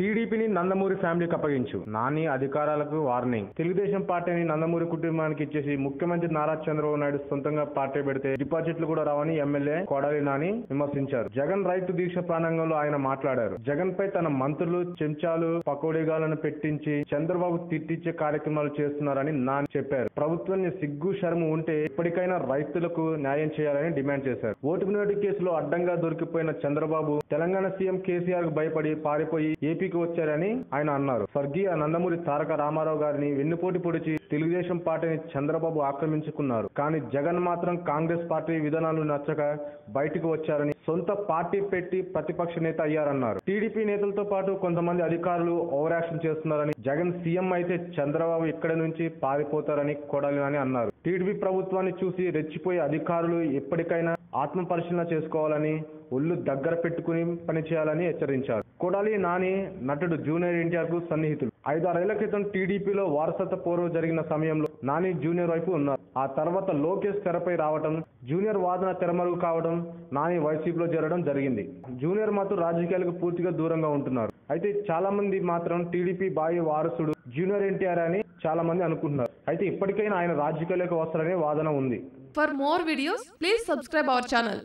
టీడీపీని నందమూరి ఫ్యామిలీకి అప్పగించు, నాని అధికారాలకు వార్నింగ్. తెలుగుదేశం పార్టీని నందమూరి కుటుంబానికి ఇచ్చేసి ముఖ్యమంత్రి నారా చంద్రబాబు నాయుడు సొంతంగా పార్టీ పెడితే డిపాజిట్లు కూడా రావని ఎమ్మెల్యే కొడాలి నాని విమర్శించారు. జగన్ రైతు దీక్ష ప్రాంగణంలో ఆయన మాట్లాడారు. జగన్ పై తన మంత్రులు చెంచాలు పకోడీగాలను పెట్టించి చంద్రబాబు తిట్టించే కార్యక్రమాలు చేస్తున్నారని నాని చెప్పారు. ప్రభుత్వాన్ని సిగ్గు శరము ఉంటే ఇప్పటికైనా రైతులకు న్యాయం చేయాలని డిమాండ్ చేశారు. ఓటుకు నోటు కేసులో అడ్డంగా దొరికిపోయిన చంద్రబాబు తెలంగాణ సీఎం కేసీఆర్ కు భయపడి పారిపోయి ఏపీకి వచ్చారని ఆయన అన్నారు. స్వర్గీయ నందమూరి తారక రామారావు గారిని వెన్నుపోటు పొడిచి తెలుగుదేశం పార్టీని చంద్రబాబు ఆక్రమించుకున్నారు. కానీ జగన్ మాత్రం కాంగ్రెస్ పార్టీ విధానాలు నచ్చక బయటకు వచ్చారని, సొంత పార్టీ పెట్టి ప్రతిపక్ష నేత అయ్యారన్నారు. టీడీపీ నేతలతో పాటు కొంతమంది అధికారులు ఓవర్ యాక్షన్ చేస్తున్నారని, జగన్ సీఎం అయితే చంద్రబాబు ఇక్కడి నుంచి పారిపోతారని కొడాలి నాని అన్నారు. టీడీపీ ప్రభుత్వాన్ని చూసి రెచ్చిపోయే అధికారులు ఎప్పటికైనా ఆత్మ పరిశీలన చేసుకోవాలని, ఒళ్ళు దగ్గర పెట్టుకుని పనిచేయాలని హెచ్చరించారు. కొడాలి నాని నటుడు జూనియర్ ఎన్టీఆర్ కు సన్నిహితులు. 5-6 ఏళ్ల క్రితం టీడీపీలో వారసత్వ పోరు జరిగిన సమయంలో నాని జూనియర్ వైపు ఉన్నారు. ఆ తర్వాత లోకేష్ తెరపై రావడం, జూనియర్ వాదన తెరమరుగు కావడం, నాని వైసీపీలో చేరడం జరిగింది. జూనియర్ మాత్రం రాజకీయాలకు పూర్తిగా దూరంగా ఉంటున్నారు. అయితే చాలా మంది మాత్రం టీడీపీ బాయి వారసుడు జూనియర్ ఎన్టీఆర్ అని చాలా మంది అనుకుంటున్నారు. అయితే ఇప్పటికైనా ఆయన రాజకీయాలకు వస్తారనే వాదన ఉంది. For more videos, please subscribe our channel.